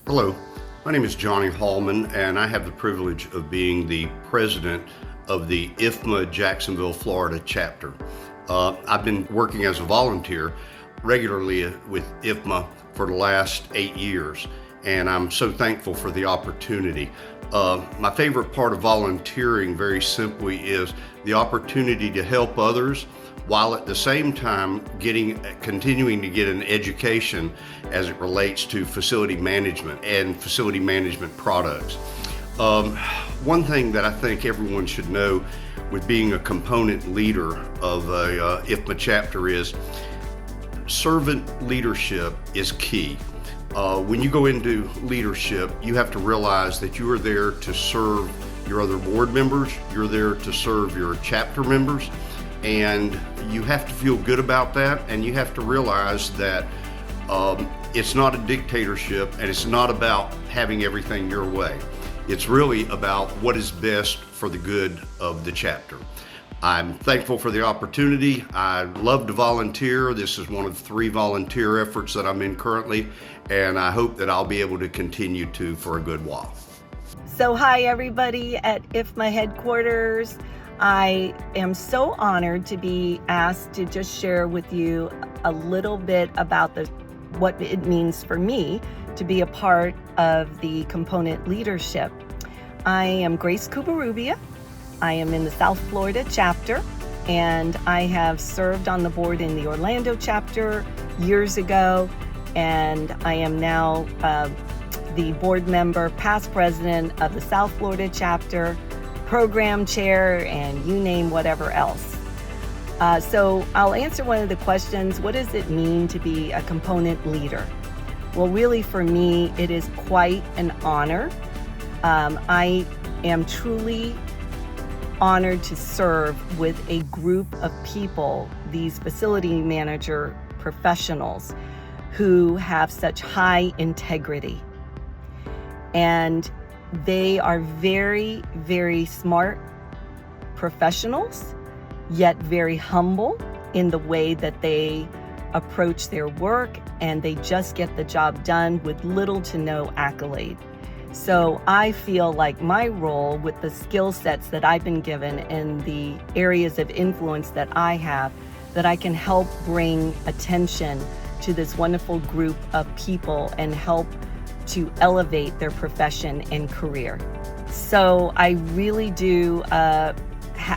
Hello, my name is Johnny Hallman, and I have the privilege of being the president of the IFMA Jacksonville, Florida chapter. I've been working as a volunteer regularly with IFMA for the last 8 years, and I'm so thankful for the opportunity. My favorite part of volunteering, very simply, is the opportunity to help others while at the same time continuing to get an education as it relates to facility management and facility management products. One thing that I think everyone should know with being a component leader of a IFMA chapter is servant leadership is key. When you go into leadership, you have to realize that you are there to serve your other board members, you're there to serve your chapter members, and you have to feel good about that, and you have to realize that it's not a dictatorship, and it's not about having everything your way. It's really about what is best for the good of the chapter. I'm thankful for the opportunity. I love to volunteer. This is one of 3 volunteer efforts that I'm in currently, and I hope that I'll be able to continue to for a good while. So hi everybody at IFMA headquarters. I am so honored to be asked to just share with you a little bit about what it means for me to be a part of the component leadership. I am Grace Cubarubia. I am in the South Florida chapter, and I have served on the board in the Orlando chapter years ago, and I am now the board member, past president of the South Florida chapter, program chair, and you name whatever else. So I'll answer one of the questions: what does it mean to be a component leader? Well, really for me, it is quite an honor. I am truly honored to serve with a group of people, these facility manager professionals who have such high integrity. And they are very, very smart professionals, yet very humble in the way that they approach their work, and they just get the job done with little to no accolade. So I feel like my role, with the skill sets that I've been given and the areas of influence that I have, that I can help bring attention to this wonderful group of people and help to elevate their profession and career. So I really do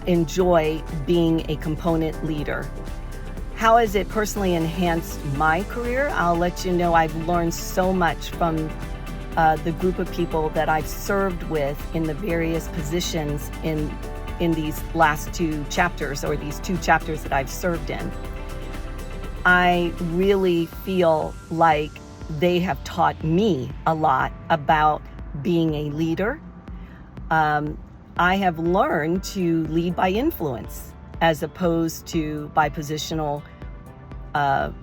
enjoy being a component leader. How has it personally enhanced my career? I'll let you know I've learned so much from the group of people that I've served with in the various positions in these last 2 chapters, or these 2 chapters that I've served in. I really feel like they have taught me a lot about being a leader. I have learned to lead by influence as opposed to by positional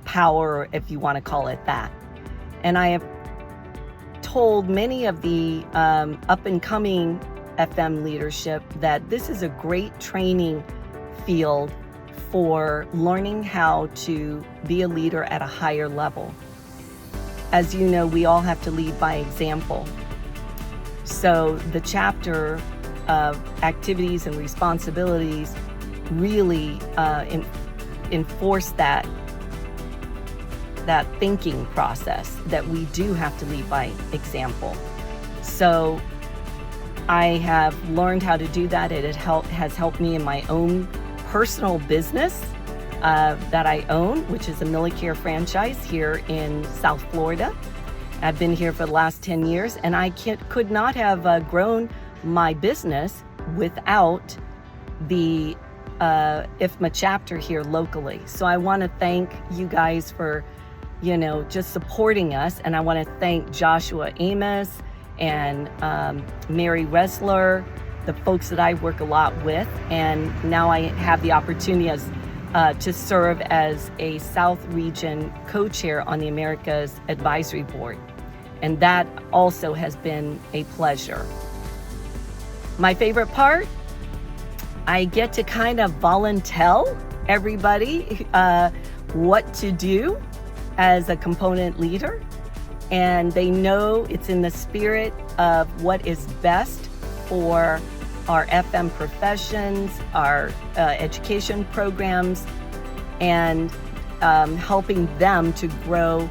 power, if you want to call it that. And I have told many of the up-and-coming FM leadership that this is a great training field for learning how to be a leader at a higher level. As you know, we all have to lead by example. So the chapter of activities and responsibilities really enforce that thinking process, that we do have to lead by example. So I have learned how to do that. It has helped me in my own personal business that I own, which is a Millicare franchise here in South Florida. I've been here for the last 10 years, and I could not have grown my business without the IFMA chapter here locally. So I want to thank you guys for, just supporting us. And I want to thank Joshua Amos and Mary Resler, the folks that I work a lot with. And now I have the opportunity to serve as a South Region co-chair on the Americas Advisory Board. And that also has been a pleasure. My favorite part, I get to kind of volunteer everybody what to do as a component leader. and they know it's in the spirit of what is best for our FM professions, our education programs, and helping them to grow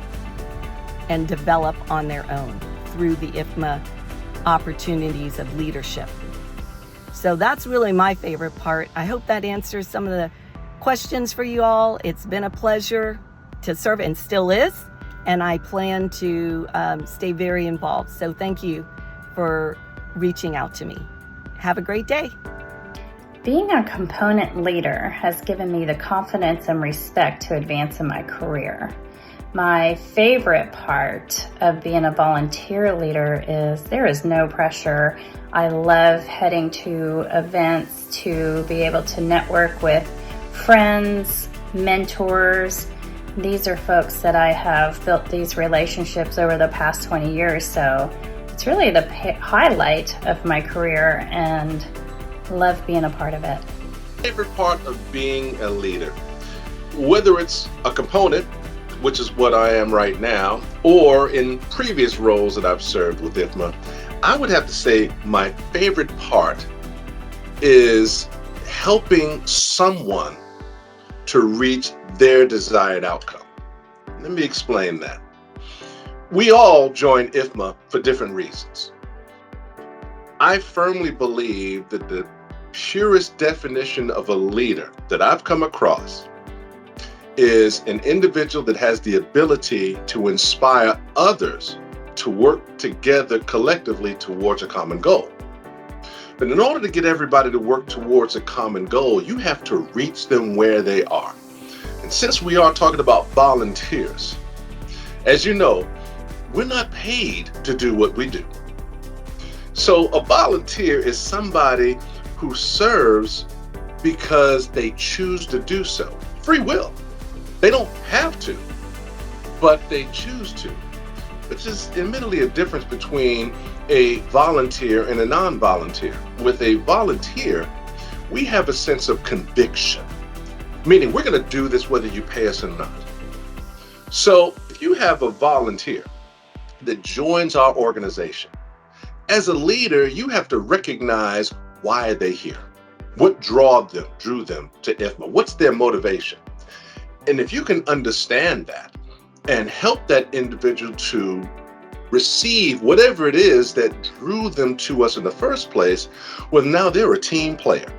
and develop on their own through the IFMA opportunities of leadership. So that's really my favorite part. I hope that answers some of the questions for you all. It's been a pleasure to serve, and still is, and I plan to stay very involved. So thank you for reaching out to me. Have a great day. Being a component leader has given me the confidence and respect to advance in my career. My favorite part of being a volunteer leader is there is no pressure. I love heading to events to be able to network with friends, mentors. These are folks that I have built these relationships over the past 20 years, so it's really the highlight of my career and love being a part of it. Favorite part of being a leader, whether it's a component, which is what I am right now, or in previous roles that I've served with IFMA, I would have to say my favorite part is helping someone to reach their desired outcome. Let me explain that. We all join IFMA for different reasons. I firmly believe that the purest definition of a leader that I've come across is an individual that has the ability to inspire others to work together collectively towards a common goal. But in order to get everybody to work towards a common goal, you have to reach them where they are. And since we are talking about volunteers, as you know, we're not paid to do what we do. So a volunteer is somebody who serves because they choose to do so. Free will. They don't have to, but they choose to, which is admittedly a difference between a volunteer and a non-volunteer. With a volunteer, we have a sense of conviction, meaning we're going to do this whether you pay us or not. So if you have a volunteer that joins our organization, as a leader, you have to recognize why they're here. What drew them to IFMA? What's their motivation? And if you can understand that and help that individual to receive whatever it is that drew them to us in the first place, well, now they're a team player.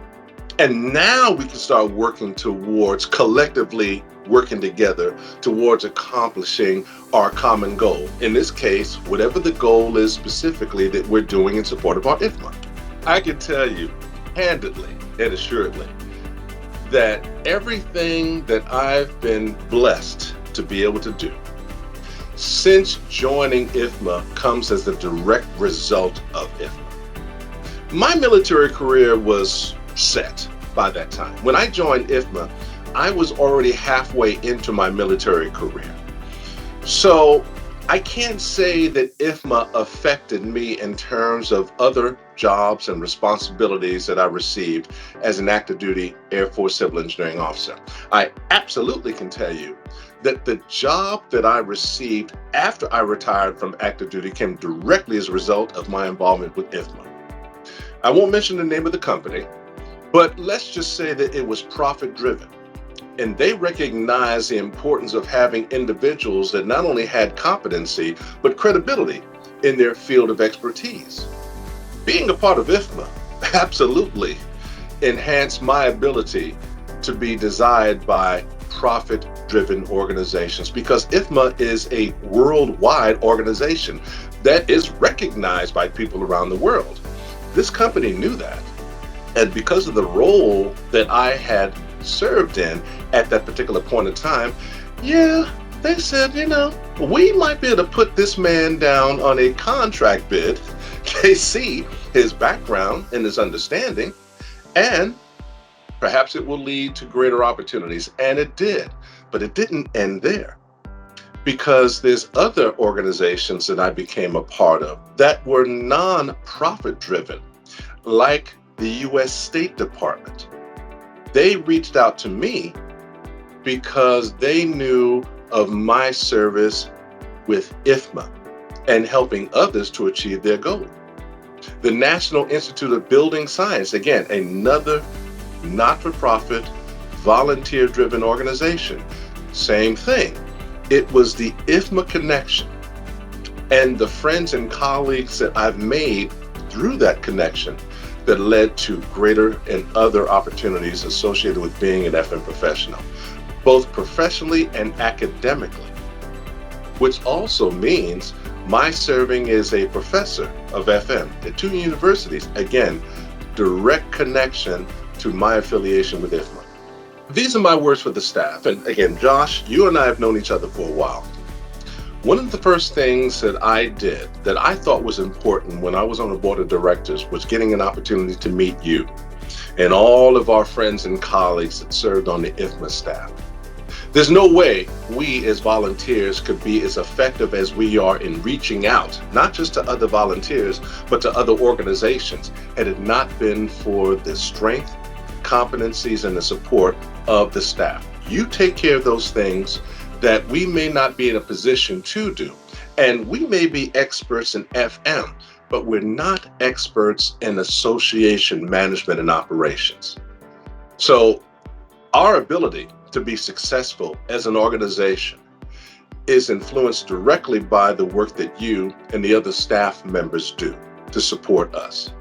And now we can start working towards collectively working together towards accomplishing our common goal. In this case, whatever the goal is specifically that we're doing in support of our IFMA. I can tell you handedly and assuredly that everything that I've been blessed to be able to do since joining IFMA comes as a direct result of IFMA. My military career was set by that time. When I joined IFMA, I was already halfway into my military career. So I can't say that IFMA affected me in terms of other jobs and responsibilities that I received as an active duty Air Force Civil Engineering officer. I absolutely can tell you that the job that I received after I retired from active duty came directly as a result of my involvement with IFMA. I won't mention the name of the company, but let's just say that it was profit driven. And they recognized the importance of having individuals that not only had competency, but credibility in their field of expertise. Being a part of IFMA absolutely enhanced my ability to be desired by profit-driven organizations, because IFMA is a worldwide organization that is recognized by people around the world. This company knew that. And because of the role that I had served in at that particular point in time, they said, we might be able to put this man down on a contract bid. They see his background and his understanding, and perhaps it will lead to greater opportunities. And it did, but it didn't end there, because there's other organizations that I became a part of that were non-profit driven, like the U.S. State Department. They reached out to me because they knew of my service with IFMA. and helping others to achieve their goal. The National Institute of Building Science, again, another not-for-profit, volunteer-driven organization. Same thing. It was the IFMA connection and the friends and colleagues that I've made through that connection that led to greater and other opportunities associated with being an FM professional, both professionally and academically, which also means my serving as a professor of FM at 2 universities, again, direct connection to my affiliation with IFMA. These are my words for the staff. And again, Josh, you and I have known each other for a while. One of the first things that I did that I thought was important when I was on the board of directors was getting an opportunity to meet you and all of our friends and colleagues that served on the IFMA staff. There's no way we as volunteers could be as effective as we are in reaching out, not just to other volunteers, but to other organizations, had it not been for the strength, competencies, and the support of the staff. You take care of those things that we may not be in a position to do. And we may be experts in FM, but we're not experts in association management and operations. So our ability to be successful as an organization is influenced directly by the work that you and the other staff members do to support us.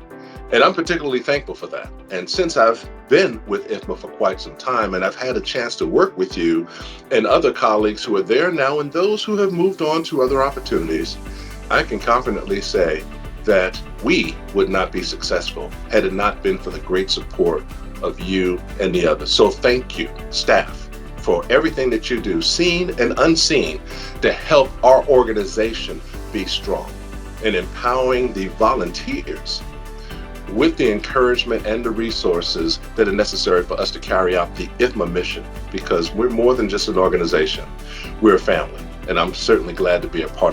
And I'm particularly thankful for that. And since I've been with IFMA for quite some time, and I've had a chance to work with you and other colleagues who are there now and those who have moved on to other opportunities, I can confidently say that we would not be successful had it not been for the great support of you and the others. So thank you, staff, for everything that you do, seen and unseen, to help our organization be strong and empowering the volunteers with the encouragement and the resources that are necessary for us to carry out the IFMA mission, because we're more than just an organization. We're a family, and I'm certainly glad to be a part of